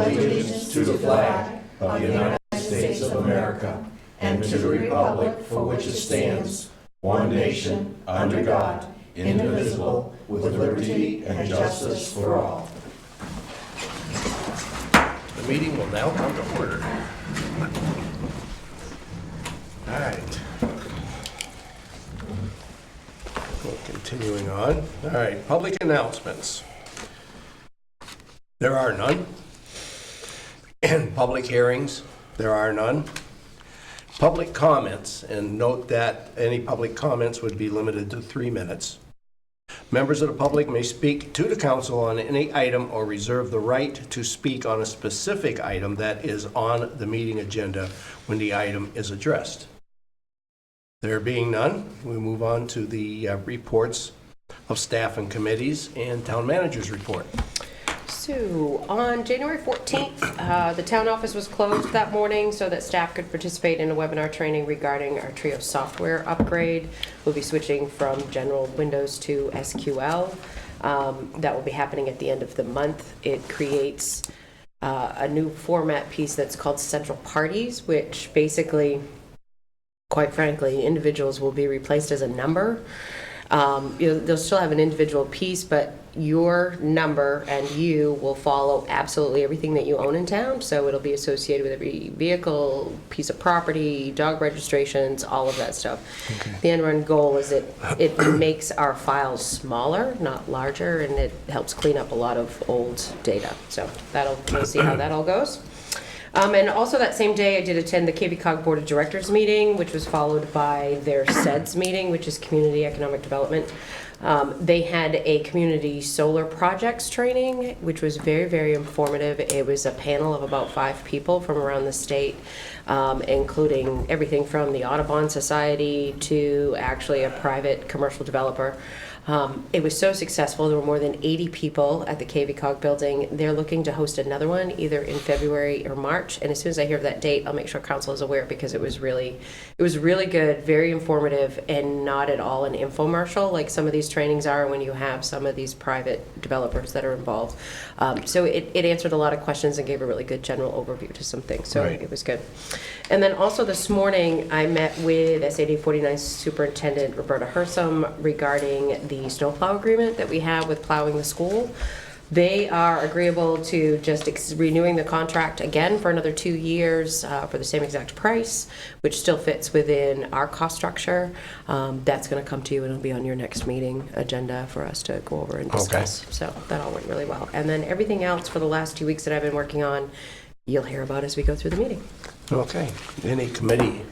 allegiance to the flag of the United States of America and to the republic for which it stands, one nation, under God, indivisible, with liberty and justice for all. The meeting will now come to order. All right. Well, continuing on. All right, public announcements. There are none. And public hearings, there are none. Public comments, and note that any public comments would be limited to 3 minutes. Members of the public may speak to the council on any item or reserve the right to speak on a specific item that is on the meeting agenda when the item is addressed. There being none, we move on to the reports of staff and committees and town manager's report. So, on January 14th, the town office was closed that morning so that staff could participate in a webinar training regarding our Trio software upgrade. We'll be switching from general Windows to SQL. That will be happening at the end of the month. It creates a new format piece that's called Central Parties, which basically, quite frankly, individuals will be replaced as a number. They'll still have an individual piece, but your number and you will follow absolutely everything that you own in town. So it'll be associated with every vehicle, piece of property, dog registrations, all of that stuff. Okay. The end run goal is it makes our files smaller, not larger, and it helps clean up a lot of old data. So we'll see how that all goes. And also that same day, I did attend the KVCOG Board of Directors meeting, which was followed by their CEDS meeting, which is Community Economic Development. They had a community solar projects training, which was very, very informative. It was a panel of about 5 people from around the state, including everything from the Audubon Society to actually a private commercial developer. It was so successful. There were more than 80 people at the KVCOG building. They're looking to host another one either in February or March. And as soon as I hear of that date, I'll make sure council is aware, because it was really good, very informative, and not at all an infomercial like some of these trainings are when you have some of these private developers that are involved. So it answered a lot of questions and gave a really good general overview to some things. So It was good. And then also this morning, I met with SAD 49 Superintendent Roberta Hersom regarding the snowplow agreement that we have with plowing the school. They are agreeable to just renewing the contract again for another 2 years for the same exact price, which still fits within our cost structure. That's going to come to you, and it'll be on your next meeting agenda for us to go over and discuss. Okay. So that all went really well. And then everything else for the last 2 weeks that I've been working on, you'll hear about as we go through the meeting. Okay. Any committee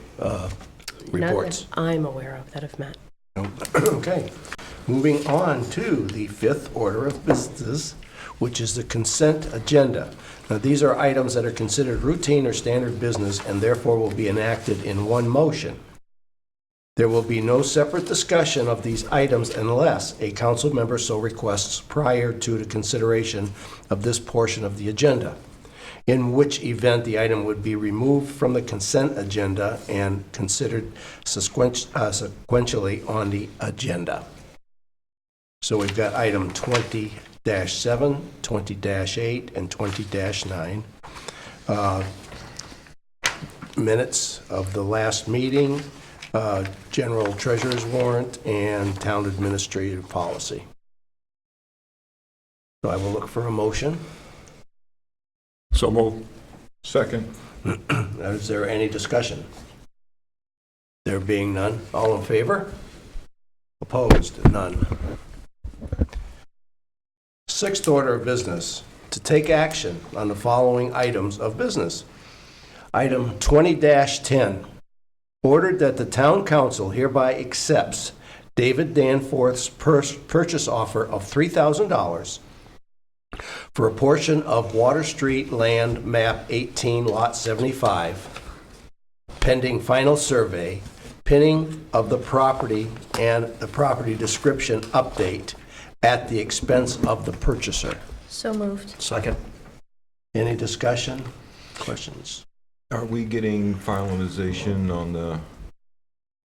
reports? None that I'm aware of that have met. Okay. Moving on to the 5th order of business, which is the consent agenda. Now, these are items that are considered routine or standard business and therefore will be enacted in one motion. There will be no separate discussion of these items unless a council member so requests prior to the consideration of this portion of the agenda, in which event the item would be removed from the consent agenda and considered sequentially on the agenda. So we've got item 20-7, 20-8, and 20-9. Minutes of the last meeting, general treasurer's warrant, and town administrative policy. So I will look for a motion. So moved. Second. Is there any discussion? There being none, all in favor? Opposed? None. 6th order of business, to take action on the following items of business. Item 20-10, ordered that the town council hereby accepts David Danforth's purchase offer of $3,000 for a portion of Water Street Land Map 18, Lot 75, pending final survey, pinning of the property, and the property description update at the expense of the purchaser. So moved. Second. Any discussion? Questions? Are we getting finalization on the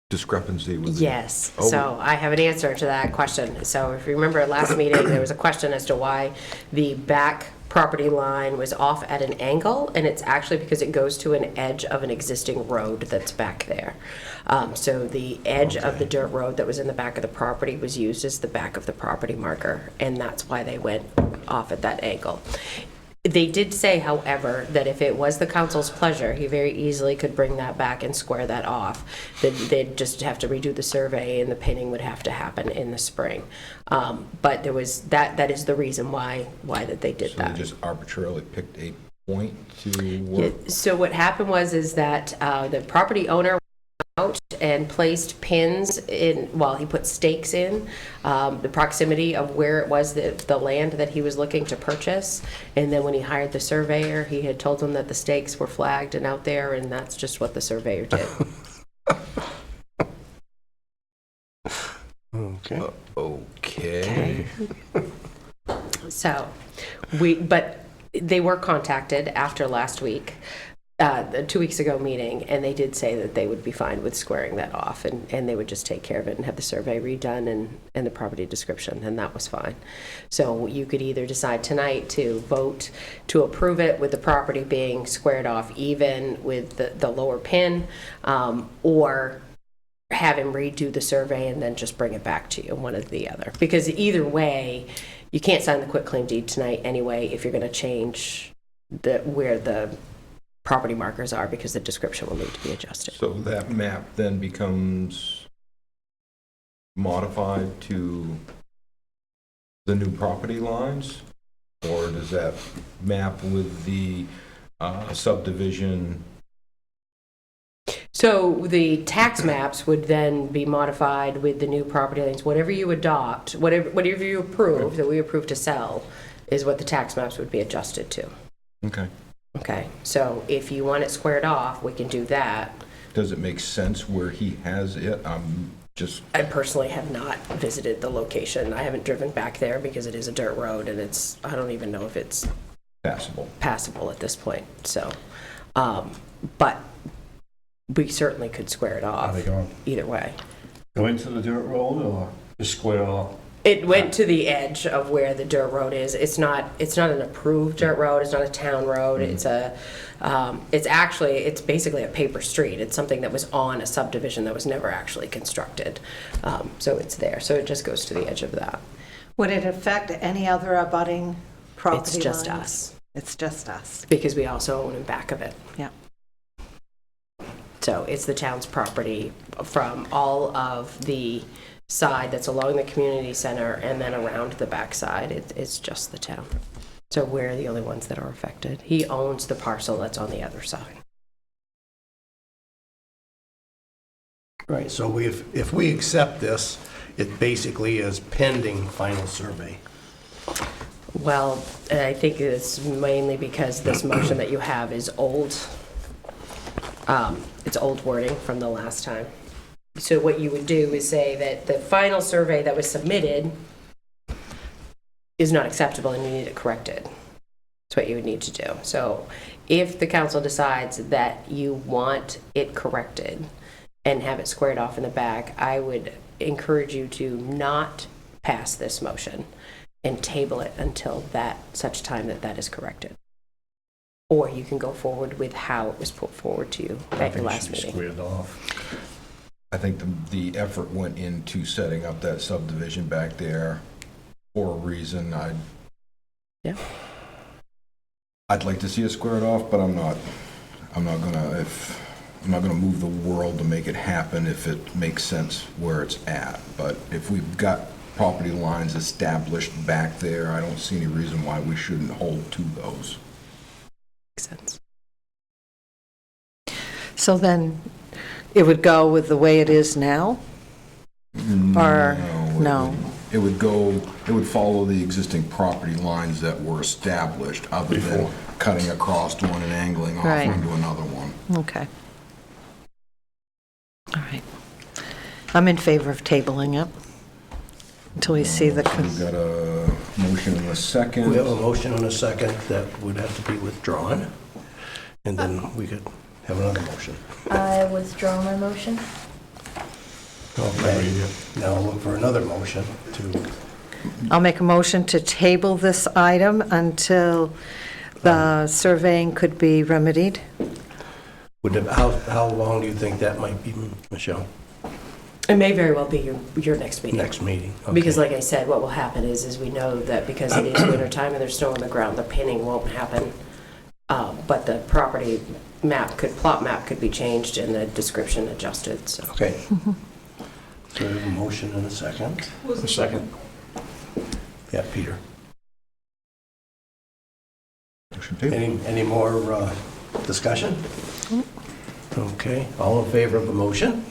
discrepancy with Yes. So I have an answer to that question. So if you remember at last meeting, there was a question as to why the back property line was off at an angle, and it's actually because it goes to an edge of an existing road that's back there. So the edge of the dirt road that was in the back of the property was used as the back of the property marker, and that's why they went off at that angle. They did say, however, that if it was the council's pleasure, he very easily could bring that back and square that off. They'd just have to redo the survey, and the pinning would have to happen in the spring. But there was that is the reason why that they did that. So they just arbitrarily picked a point to work? Yeah, so what happened was that the property owner out and placed pins in, well, he put stakes in the proximity of where it was the land that he was looking to purchase. And then when he hired the surveyor, he had told him that the stakes were flagged and out there, and that's just what the surveyor did. Okay. Okay. So, but they were contacted after last week, the 2 weeks ago meeting, and they did say that they would be fine with squaring that off, and they would just take care of it and have the survey redone and the property description, and that was fine. So you could either decide tonight to vote to approve it with the property being squared off even with the lower pin, or have him redo the survey and then just bring it back to you, one or the other. Because either way, you can't sign the quitclaim deed tonight anyway if you're going to change where the property markers are, because the description will need to be adjusted. So that map then becomes modified to the new property lines? Or does that map with the subdivision? So the tax maps would then be modified with the new property lines. Whatever you adopt, whatever you approve, that we approve to sell, is what the tax maps would be adjusted to. Okay. Okay, so if you want it squared off, we can do that. Does it make sense where he has it? I personally have not visited the location. I haven't driven back there because it is a dirt road, and I don't even know if it's passable at this point. So, but we certainly could square it off. Are they going either way? go into the dirt road or just square off? It went to the edge of where the dirt road is. It's not an approved dirt road. It's not a town road. Mm-hmm. It's basically a paper street. It's something that was on a subdivision that was never actually constructed. So it's there. So it just goes to the edge of that. Would it affect any other abutting property It's just lines? us. It's just us. Because we also own in back of it. Yeah. So it's the town's property from all of the side that's along the community center and then around the backside. It's just the town. So we're the only ones that are affected. He owns the parcel that's on the other side. Right, so if we accept this, it basically is pending final survey. Well, I think it's mainly because this motion that you have is old. It's old wording from the last time. So what you would do is say that the final survey that was submitted is not acceptable and you need it corrected. That's what you would need to do. So if the council decides that you want it corrected and have it squared off in the back, I would encourage you to not pass this motion and table it until such time that is corrected. Or you can go forward with how it was put forward to you at your last meeting. Squared off. I think the effort went into setting up that subdivision back there for a reason. I'd like to see it squared off, but I'm not gonna move the world to make it happen if it makes sense where it's at. But if we've got property lines established back there, I don't see any reason why we shouldn't hold to those. Makes sense. So then it would go with the way it is now? Or no? It would follow the existing property lines that were established, other than cutting across one and angling off Right. into another one. Okay. All right. I'm in favor of tabling it until we see the... So we've got a motion and a second. We have a motion and a second that would have to be withdrawn, and then we could have another motion. I withdraw my motion. Okay, now I'll look for another motion to I'll make a motion to table this item until the surveying could be remedied. How long do you think that might be, Michelle? It may very well be your next meeting. Next meeting? Okay. Because like I said, what will happen is we know that because it is winter time and there's snow on the ground, the pinning won't happen. But the property plot map could be changed and the description adjusted, so. Okay. So we have a motion and a second. A second. Yeah, Peter. Motion table. Any more discussion? Okay, all in favor of the motion?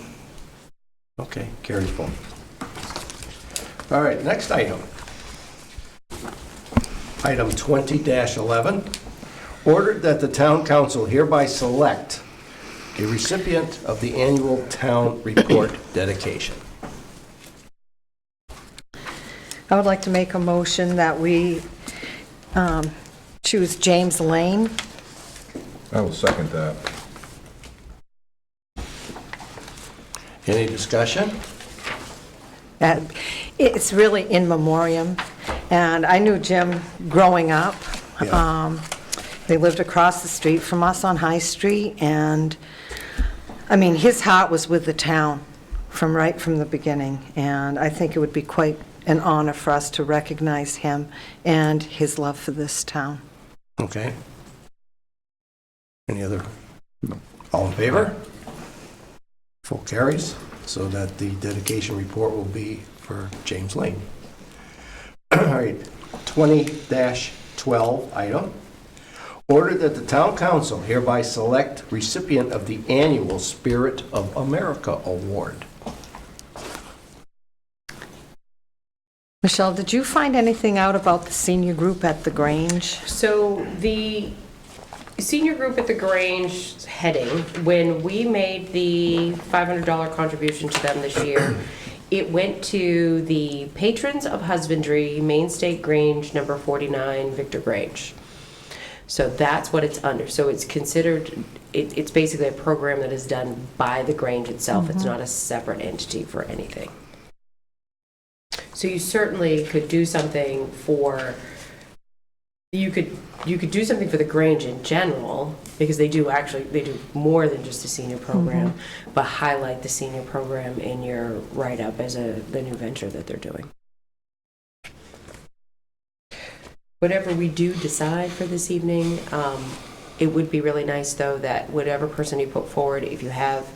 Okay, carries forward. All right, next item. Item 20-11, ordered that the town council hereby select a recipient of the annual town report dedication. I would like to make a motion that we choose James Lane. I will second that. Any discussion? It's really in memoriam, and I knew Jim growing up. Yeah. They lived across the street from us on High Street, and, I mean, his heart was with the town right from the beginning, and I think it would be quite an honor for us to recognize him and his love for this town. Okay. Any other? All in favor? Full carries, so that the dedication report will be for James Lane. All right, 20-12 item. Order that the town council hereby select recipient of the annual Spirit of America Award. Michelle, did you find anything out about the senior group at the Grange? So the senior group at the Grange heading, when we made the $500 contribution to them this year, it went to the Patrons of Husbandry, Main State Grange, number 49, Victor Grange. So that's what it's under. So it's considered, it's basically a program that is done by the Grange itself. It's not a separate entity for anything. So you certainly could do something for, you could do something for the Grange in general, because they do more than just a senior program, but highlight the senior program in your write-up as the new venture that they're doing. Whatever we do decide for this evening, it would be really nice, though, that whatever person you put forward, if you have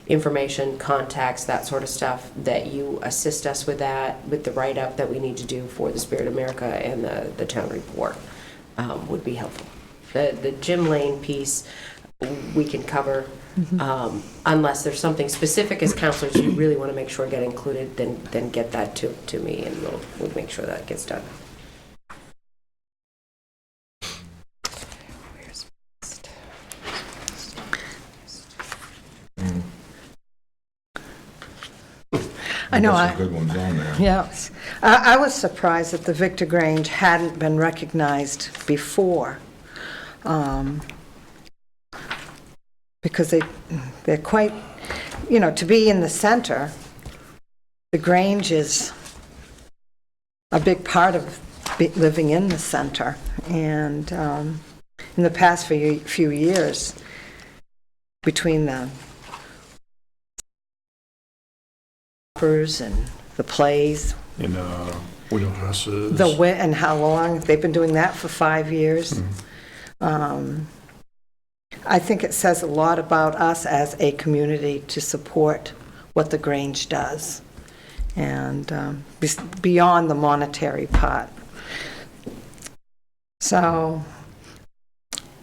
information, contacts, that sort of stuff, that you assist us with that, with the write-up that we need to do for the Spirit of America and the town report, would be helpful. The Jim Lane piece, we can cover, unless there's something specific as counselors you really want to make sure get included, then get that to me, and we'll make sure that gets done. I know. There's some good ones on there. Yes. I was surprised that the Victor Grange hadn't been recognized before, because they're quite, to be in the center, the Grange is a big part of living in the center. And in the past few years, between the and the plays, In window dresses. and how long they've been doing that for 5 years. I think it says a lot about us as a community to support what the Grange does, and beyond the monetary part. So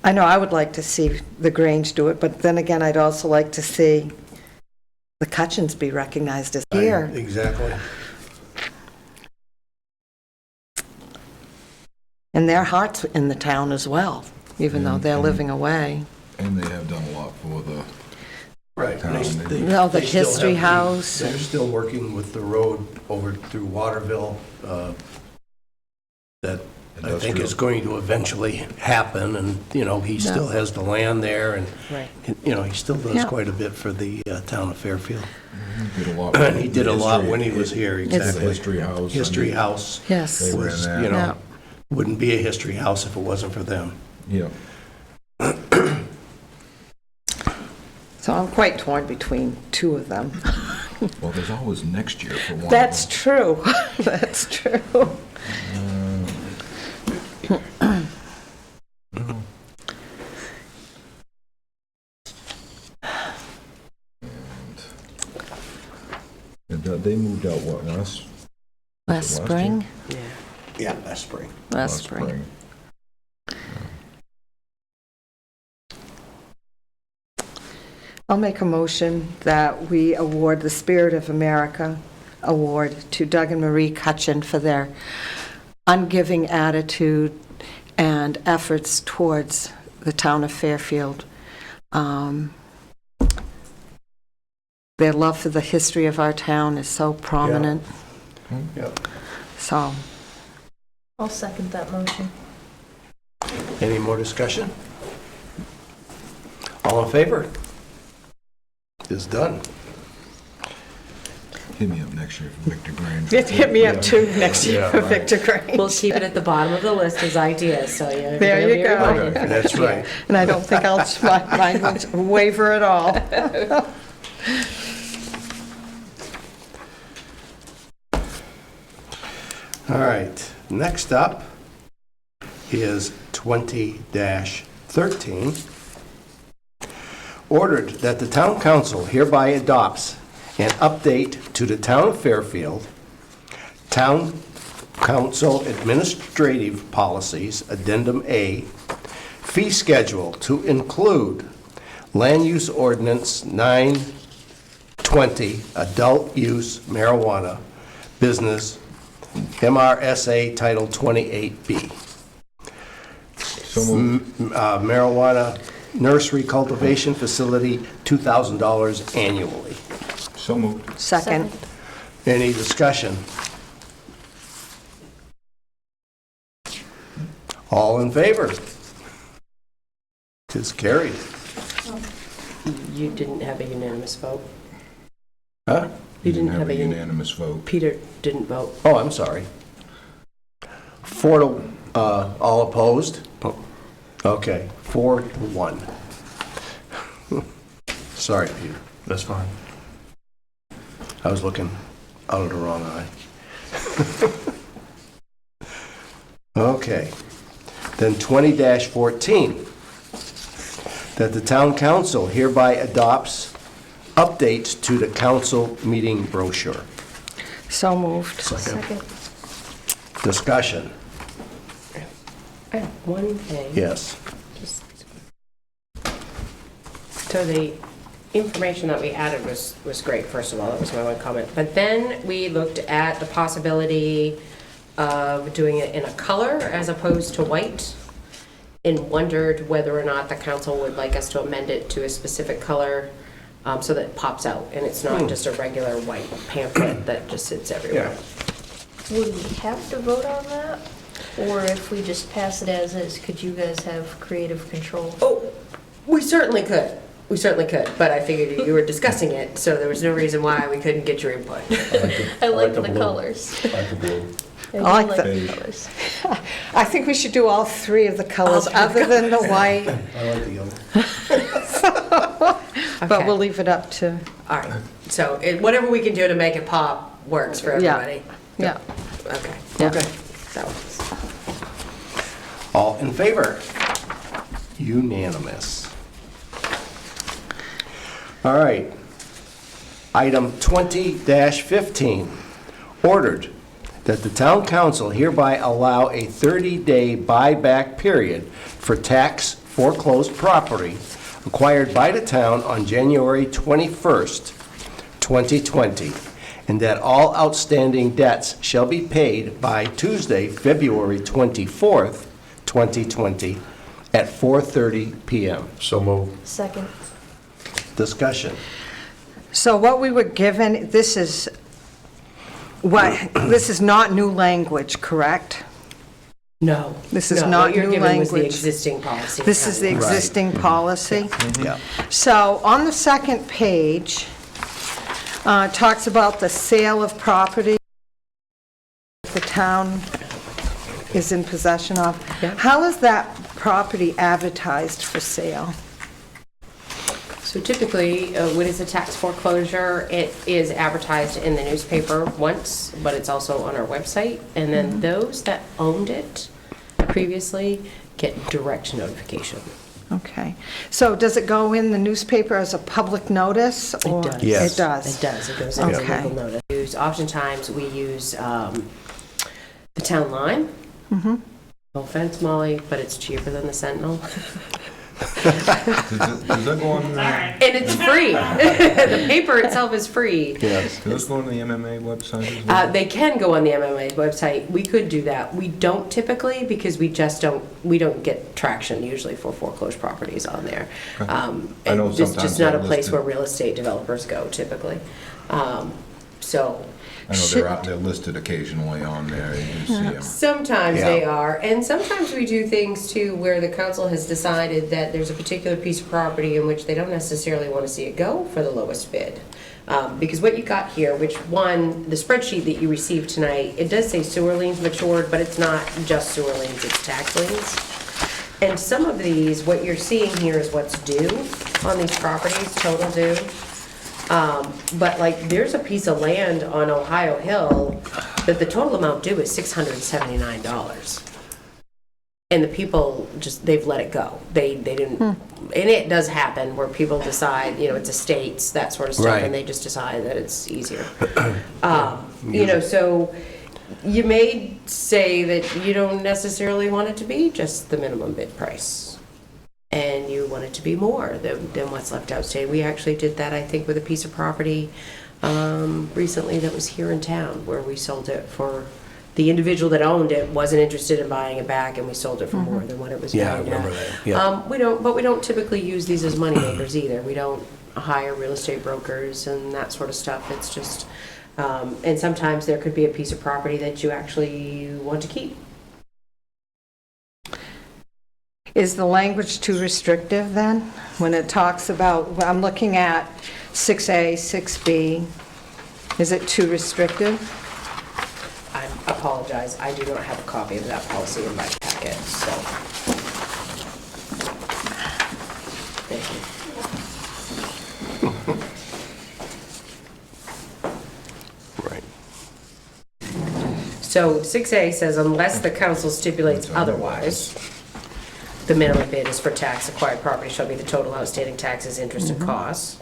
I know I would like to see the Grange do it, but then again, I'd also like to see the Cutchins be recognized as here. Exactly. And their heart's in the town as well, even though they're living away. And they have done a lot for the Right. town. No, the They still history have house. They're still working with the road over through Waterville, that I think is going to eventually happen, and, you know, he still has the land there, and, Right. you know, he still does Yeah. quite a bit for the town of Fairfield. He did a lot. He did a lot when he was here, exactly. History House. History House Yes. They was, ran that. you know, Yeah. wouldn't be a history house if it wasn't for them. Yeah. So I'm quite torn between two of them. Well, there's always next year for one. That's true. That's true. And they moved out, what, last Last year? spring? Yeah. Yeah, last spring. Last spring. I'll make a motion that we award the Spirit of America Award to Doug and Marie Cutchin for their ungiving attitude and efforts towards the town of Fairfield. Their love for the history of our town is so prominent, Yep. so. I'll second that motion. Any more discussion? All in favor? Is done. Hit me up next year for Victor Grange. Hit me up too next year Yeah, for right. Victor Grange. We'll keep it at the bottom of the list as ideas, so you. There you you'll be go. reminded. That's right. And I don't think mine will waver at all. All right, next up is 20-13. Ordered that the town council hereby adopts an update to the town of Fairfield Town Council Administrative Policies, Addendum A, fee schedule to include Land Use Ordinance 920, Adult Use Marijuana Business, MRSA Title 28B. So moved. Marijuana nursery cultivation facility, $2,000 annually. So moved. Second. Any discussion? All in favor? 'Tis carried. You didn't have a unanimous vote. Huh? You didn't have a unanimous vote. Peter didn't vote. Oh, I'm sorry. 4 to, all opposed? Okay, 4-1. Sorry, Peter. That's fine. I was looking out of the wrong eye. Okay. Then 20-14, that the town council hereby adopts updates to the council meeting brochure. So moved. Second. Discussion. I have one thing. Yes. So the information that we added was great, first of all, that was my one comment. But then we looked at the possibility of doing it in a color as opposed to white, and wondered whether or not the council would like us to amend it to a specific color so that it pops out, and it's not just a regular white pamphlet that just sits everywhere. Would we have to vote on that? Or if we just pass it as is, could you guys have creative control? Oh, we certainly could. We certainly could, but I figured you were discussing it, so there was no reason why we couldn't get your input. I like the blue. colors. I like the blue. I like do the- colors. I think we should do all three of the colors, All three of the other than the white, I like the yellow. but Okay. we'll leave it up to, All right, so whatever we can do to make it pop works for Yeah. everybody. yeah. Okay, Yeah. Okay. so, All in favor? Unanimous. All right. Item 20-15, ordered that the town council hereby allow a 30-day buyback period for tax foreclosed property acquired by the town on January 21st, 2020, and that all outstanding debts shall be paid by Tuesday, February 24th, 2020, at 4:30 PM. So move. Second. Discussion. So what we were given, this is not new language, correct? No. This is no, not what you're new given was the language. existing policy. This is the Right. existing policy. Yeah. So on the second page, it talks about the sale of property the town is in possession of. Yeah. How is that property advertised for sale? So typically, when it's a tax foreclosure, it is advertised in the newspaper once, but it's also on our website. And then those that owned it previously get direct notification. Okay. So does it go in the newspaper as a public notice? Or? does. Yes. It does? It does. It goes in as a Okay. legal notice. Oftentimes, we use the town line. No offense, Molly, but it's cheaper than the Sentinel. Does that go on, And it's free. The paper itself is free. Yes. does this go on the MMA website as well? They can go on the MMA website. We could do that. We don't typically because we don't get traction usually for foreclosed properties on there. I know It's just sometimes not a they're place listed. where real estate developers go typically. So I know they're listed occasionally on there, you do see them. sometimes Yeah. they are, and sometimes we do things too where the council has decided that there's a particular piece of property in which they don't necessarily want to see it go for the lowest bid. Because what you got here, which one, the spreadsheet that you received tonight, it does say sewer liens matured, but it's not just sewer liens, it's tax liens. And some of these, what you're seeing here is what's due on these properties, total due. But like, there's a piece of land on Ohio Hill that the total amount due is $679. And the people just, they've let it go. They didn't, and it does happen where people decide, it's estates, that sort of stuff, Right. and they just decide that it's easier. So you may say that you don't necessarily want it to be just the minimum bid price. And you want it to be more than what's left outstanding. We actually did that, I think, with a piece of property recently that was here in town, where we sold it for, the individual that owned it wasn't interested in buying it back, and we sold it for more than what it was Yeah, I valued at. remember that, yeah. We don't typically use these as moneymakers either. We don't hire real estate brokers and that sort of stuff. It's just, and sometimes there could be a piece of property that you actually want to keep. Is the language too restrictive then? When it talks about, I'm looking at 6A, 6B, is it too restrictive? I apologize, I do not have a copy of that policy in my packet, so. Thank you. Right. So 6A says unless the council stipulates otherwise, the minimum bid is for tax acquired property shall be the total outstanding taxes, interest, and costs.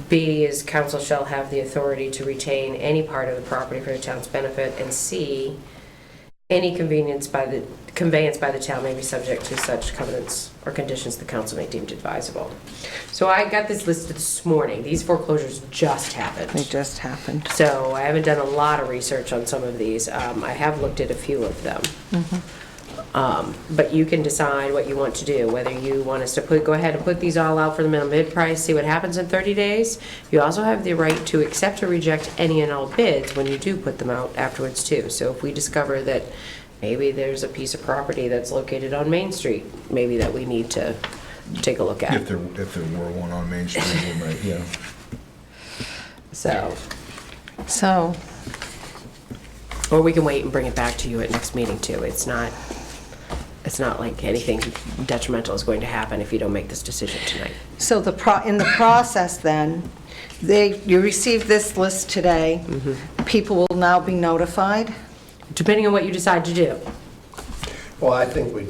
B is council shall have the authority to retain any part of the property for the town's benefit. And C, any conveyance by the town may be subject to such covenants or conditions the council may deem advisable. So I got this listed this morning. These foreclosures just happened. They just happened. So I haven't done a lot of research on some of these. I have looked at a few of them. But you can decide what you want to do, whether you want us to go ahead and put these all out for the minimum bid price, see what happens in 30 days. You also have the right to accept or reject any and all bids when you do put them out afterwards too. So if we discover that maybe there's a piece of property that's located on Main Street, maybe that we need to take a look at. If there were one on Main Street, we might, yeah. So, So, or we can wait and bring it back to you at next meeting too. It's not like anything detrimental is going to happen if you don't make this decision tonight. so in the process then, you received this list today, people will now be notified? Depending on what you decide to do. Well, I think we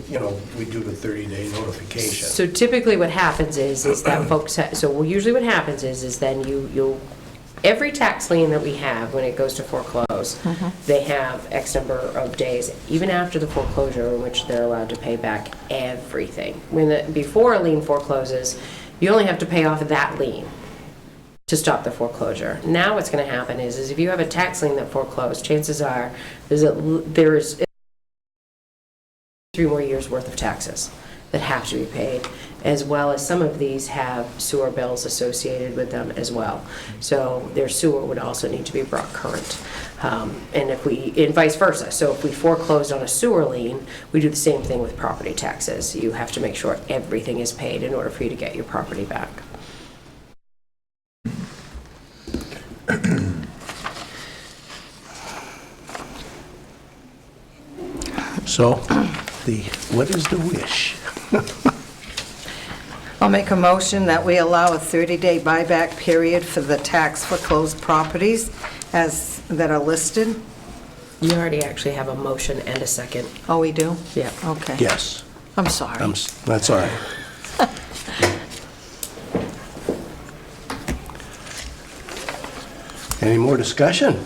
do the 30-day notification. So typically what happens is that folks, usually what happens is then you'll, every tax lien that we have when it goes to foreclose, they have X number of days, even after the foreclosure, in which they're allowed to pay back everything. Before a lien forecloses, you only have to pay off that lien to stop the foreclosure. Now what's going to happen is if you have a tax lien that foreclosed, chances are there's 3 more years worth of taxes. that have to be paid, as well as some of these have sewer bills associated with them as well. So their sewer would also need to be brought current. And vice versa. So if we foreclosed on a sewer lien, we do the same thing with property taxes. You have to make sure everything is paid in order for you to get your property back. So, what is the wish? I'll make a motion that we allow a 30-day buyback period for the tax foreclosed properties that are listed. You already actually have a motion and a second. Oh, we do? Yeah. Okay. Yes. I'm sorry. That's all right. Any more discussion?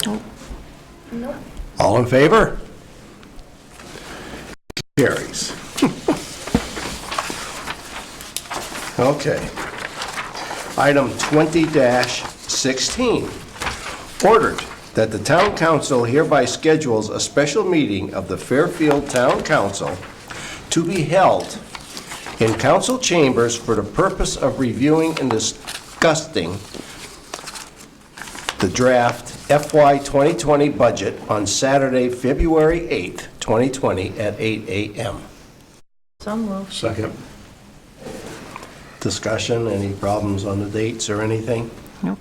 Nope. All in favor? Carries. Okay. Item 20-16. Ordered that the town council hereby schedules a special meeting of the Fairfield Town Council to be held in council chambers for the purpose of reviewing and discussing the draft FY 2020 budget on Saturday, February 8th, 2020 at 8 a.m. So moved. Second. Discussion, any problems on the dates or anything? Nope.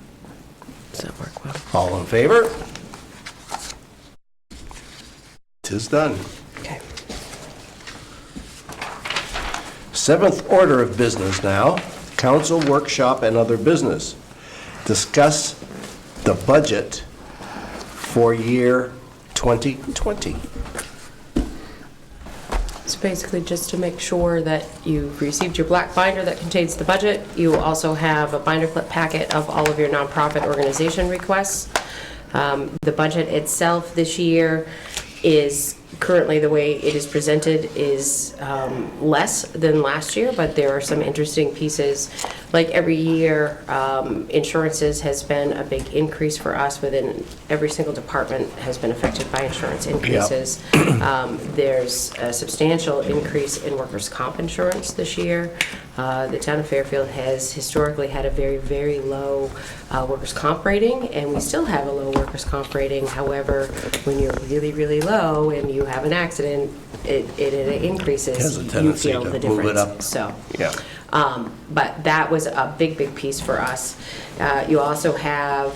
Does that work well? All in favor? 'Tis done. Okay. Seventh order of business now, council workshop and other business. Discuss the budget for year 2020. So basically, just to make sure that you've received your black binder that contains the budget, you also have a binder clip packet of all of your nonprofit organization requests. The budget itself this year is currently, the way it is presented, is less than last year, but there are some interesting pieces. Like every year, insurances has been a big increase for us. Within every single department has been affected by insurance increases. There's a substantial increase in workers' comp insurance this year. The town of Fairfield has historically had a very, very low workers' comp rating, and we still have a low workers' comp rating. However, when you're really, really low and you have an accident, it increases. Has a you tendency feel to the move it difference. up. So. Yeah. But that was a big, big piece for us. You also have,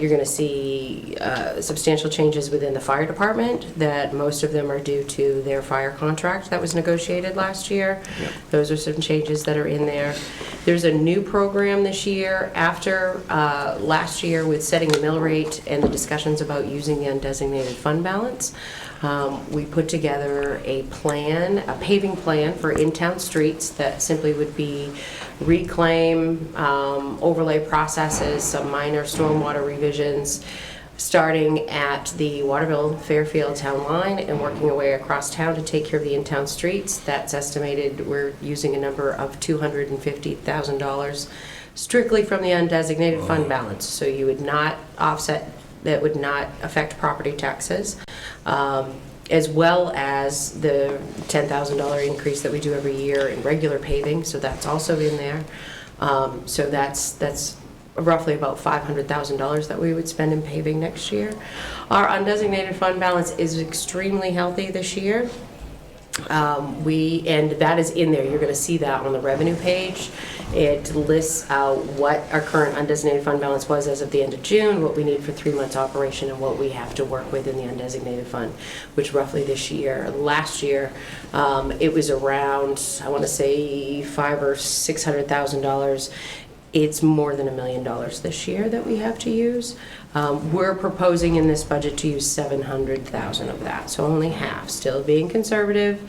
you're going to see substantial changes within the fire department, that most of them are due to their fire contract that was negotiated last year. Yep. Those are some changes that are in there. There's a new program this year after last year with setting the mill rate and the discussions about using the undesignated fund balance. We put together a plan, a paving plan for in-town streets that simply would be reclaim, overlay processes, some minor stormwater revisions, starting at the Waterville-Fairfield town line and working our way across town to take care of the in-town streets. That's estimated, we're using a number of $250,000 strictly from the undesignated fund balance. So you would not offset, that would not affect property taxes, as well as the $10,000 increase that we do every year in regular paving, so that's also in there. So that's roughly about $500,000 that we would spend in paving next year. Our undesignated fund balance is extremely healthy this year. And that is in there. You're going to see that on the revenue page. It lists out what our current undesignated fund balance was as of the end of June, what we need for 3 months operation, and what we have to work with in the undesignated fund, which roughly this year, last year, it was around, I want to say $500,000 or $600,000. It's more than $1 million this year that we have to use. We're proposing in this budget to use $700,000 of that, so only half. Still being conservative,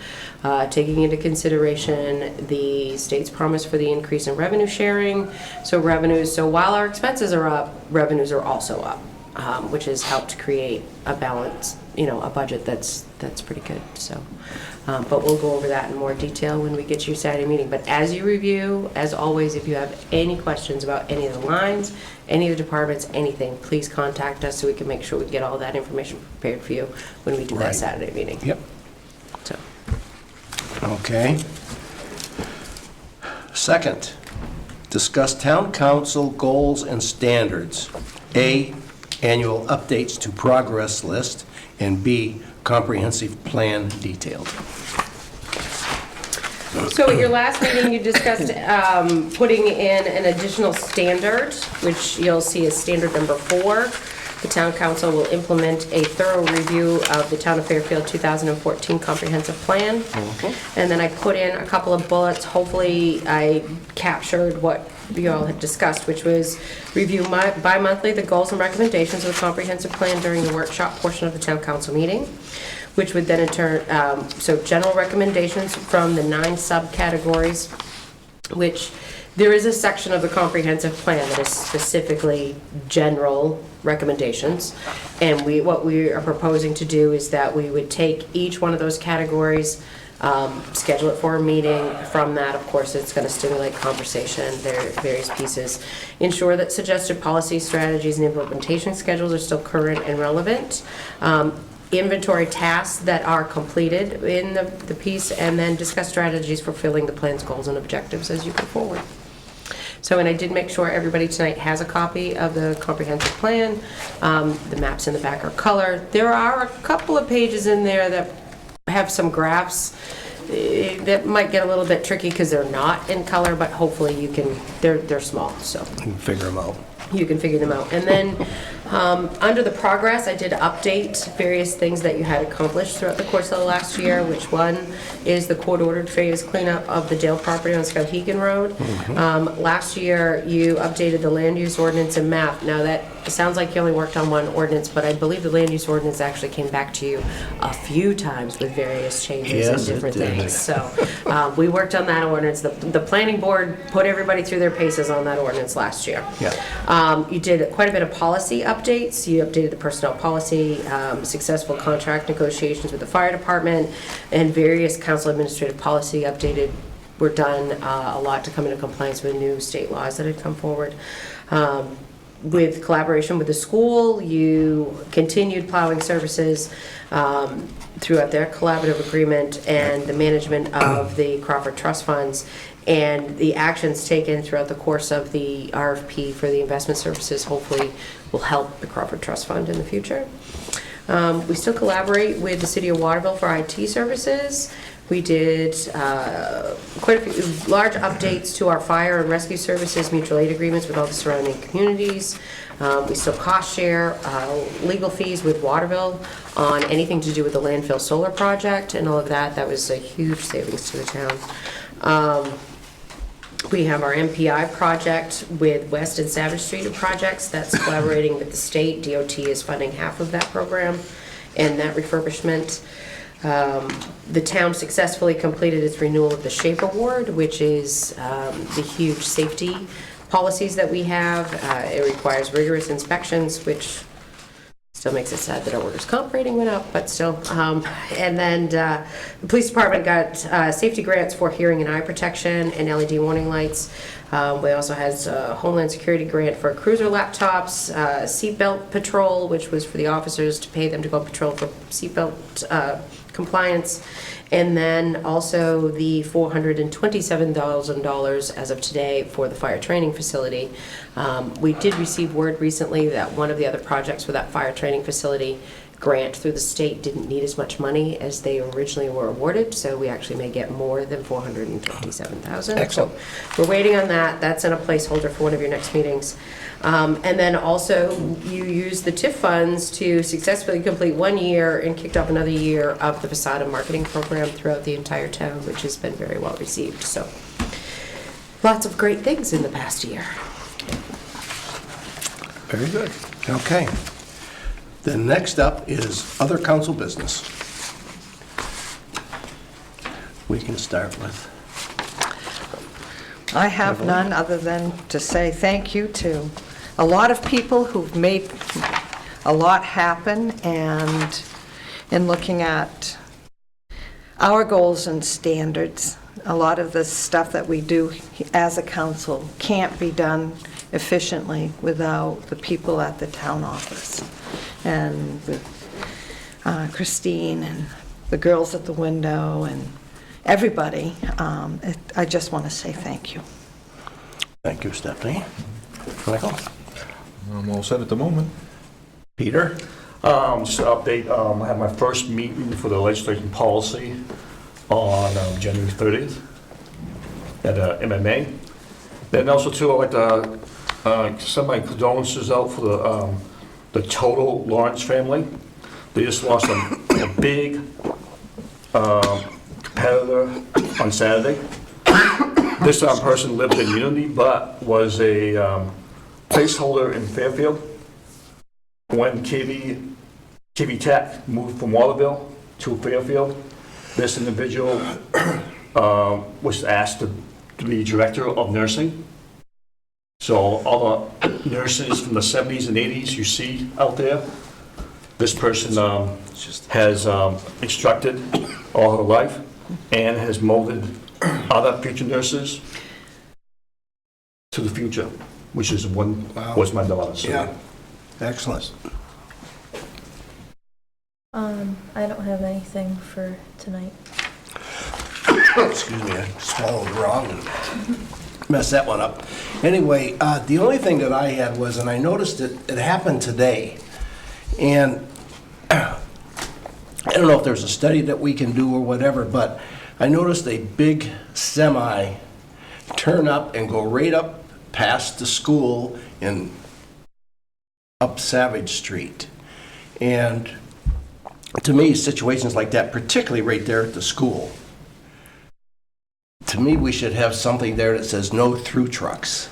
taking into consideration the state's promise for the increase in revenue sharing. So while our expenses are up, revenues are also up, which has helped create a balance, a budget that's pretty good. So, but we'll go over that in more detail when we get to your Saturday meeting. But as you review, as always, if you have any questions about any of the lines, any of the departments, anything, please contact us so we can make sure we get all that information prepared for you when we do that Right. Saturday meeting. Yep. So, Okay. Second, discuss town council goals and standards. A, annual updates to progress list, and B, comprehensive plan detailed. So at your last meeting, you discussed putting in an additional standard, which you'll see as standard number 4. The town council will implement a thorough review of the Town of Fairfield 2014 comprehensive plan. And then I put in a couple of bullets. Hopefully, I captured what you all had discussed, which was review bi-monthly the goals and recommendations of the comprehensive plan during the workshop portion of the town council meeting, which would then in turn, so general recommendations from the 9 subcategories, which there is a section of the comprehensive plan that is specifically general recommendations. And what we are proposing to do is that we would take each one of those categories, schedule it for a meeting. From that, of course, it's going to stimulate conversation, various pieces. Ensure that suggested policy strategies and implementation schedules are still current and relevant. Inventory tasks that are completed in the piece, and then discuss strategies for fulfilling the plan's goals and objectives as you go forward. So, and I did make sure everybody tonight has a copy of the comprehensive plan. The maps in the back are colored. There are a couple of pages in there that have some graphs that might get a little bit tricky because they're not in color, but hopefully you can, they're small, so. You can figure them out. You can figure them out. And then under the progress, I did update various things that you had accomplished throughout the course of the last year, which one is the court-ordered phase cleanup of the Dale property on Skowhegan Road. Last year, you updated the land use ordinance and map. Now, that sounds like you only worked on one ordinance, but I believe the land use ordinance actually came back to you a few times with various changes and different things. So we worked on that ordinance. The planning board put everybody through their paces on that ordinance last year. Yeah. You did quite a bit of policy updates. You updated the personnel policy, successful contract negotiations with the fire department, and various council administrative policy updated were done a lot to come into compliance with new state laws that had come forward. With collaboration with the school, you continued plowing services throughout their collaborative agreement and the management of the Crawford Trust Funds, and the actions taken throughout the course of the RFP for the investment services hopefully will help the Crawford Trust Fund in the future. We still collaborate with the City of Waterville for IT services. We did quite a few large updates to our fire and rescue services mutual aid agreements with all the surrounding communities. We still cost share legal fees with Waterville on anything to do with the landfill solar project and all of that. That was a huge savings to the town. We have our MPI project with West and Savage Street projects. That's collaborating with the state. DOT is funding half of that program and that refurbishment. The town successfully completed its renewal of the SHAPE Award, which is the huge safety policies that we have. It requires rigorous inspections, which still makes it sad that our workers' comp rating went up, but still. And then the police department got safety grants for hearing and eye protection and LED warning lights. We also had a Homeland Security grant for cruiser laptops, seatbelt patrol, which was for the officers to pay them to go patrol for seatbelt compliance, and then also the $427,000 as of today for the fire training facility. We did receive word recently that one of the other projects for that fire training facility grant through the state didn't need as much money as they originally were awarded, so we actually may get more than $427,000. Excellent. So we're waiting on that. That's in a placeholder for one of your next meetings. And then also, you used the TIF funds to successfully complete 1 year and kicked off another year of the facade and marketing program throughout the entire town, which has been very well received. So lots of great things in the past year. Very good. Okay. The next up is other council business. We can start with. I have none other than to say thank you to a lot of people who've made a lot happen, and in looking at our goals and standards, a lot of the stuff that we do as a council can't be done efficiently without the people at the town office. And with Christine and the girls at the window and everybody, I just want to say thank you. Thank you, Stephanie. Michael? I'm all set at the moment. Peter? Just an update, I had my first meeting for the legislation policy on January 30th at MMA. Then also too, I'd like to send my condolences out for the Total Lawrence family. They just lost a big competitor on Saturday. This person lived in Unity, but was a placeholder in Fairfield. When KB Tech moved from Waterville to Fairfield, this individual was asked to be director of nursing. So all the nurses from the 70s and 80s you see out there, this person has instructed all her life and has molded other future nurses to the future, which is was my daughter. So. Yeah. Excellent. I don't have anything for tonight. Excuse me, I swallowed wrong and messed that one up. Anyway, the only thing that I had was, and I noticed it happened today, and I don't know if there's a study that we can do or whatever, but I noticed a big semi turn up and go right up past the school in up Savage Street. And to me, situations like that, particularly right there at the school, to me, we should have something there that says no through trucks.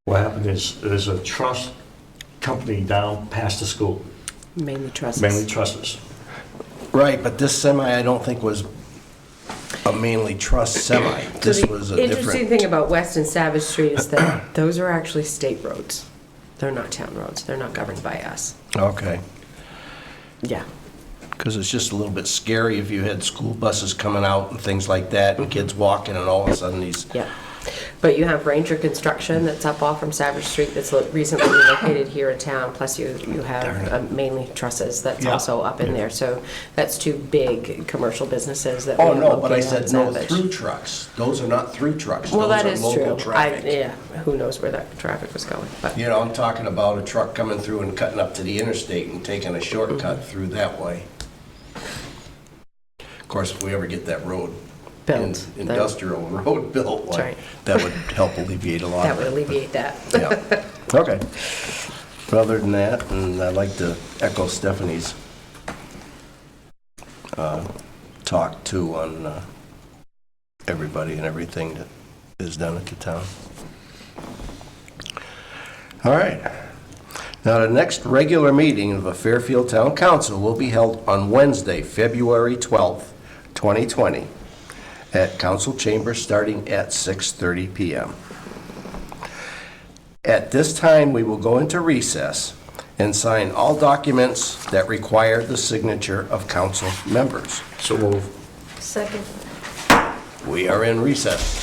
What happened is there's a trust company down past the school, Mainly trusses. mainly trusses. Right, but this semi, I don't think was a mainly trust semi. This So was a the interesting different. thing about West and Savage Street is that those are actually state roads. They're not town roads. They're not governed by us. Okay, Yeah. because it's just a little bit scary if you had school buses coming out and things like that, and kids walking, and all of a sudden these. Yeah. But you have Ranger Construction that's up off from Savage Street that's recently relocated here in town, plus you have mainly trusses that's Yeah. also up in there. So that's two big commercial businesses that Oh, we no, but I locate on said no Savage. through trucks. Those are not through trucks. Well, that Those is are true. local traffic. Yeah, who knows where that traffic was going, but. You know, I'm talking about a truck coming through and cutting up to the interstate and taking a shortcut through that way. Of course, if we ever get that road, Built, then industrial road built, That's right. that would help alleviate a lot that of would it. alleviate that. Yeah. Okay. But other than that, and I'd like to echo Stephanie's talk too on everybody and everything that is done at the town. All right. Now, the next regular meeting of the Fairfield Town Council will be held on Wednesday, February 12th, 2020, at Council Chambers starting at 6:30 p.m. At this time, we will go into recess and sign all documents that require the signature of council members. So move. Second. We are in recess.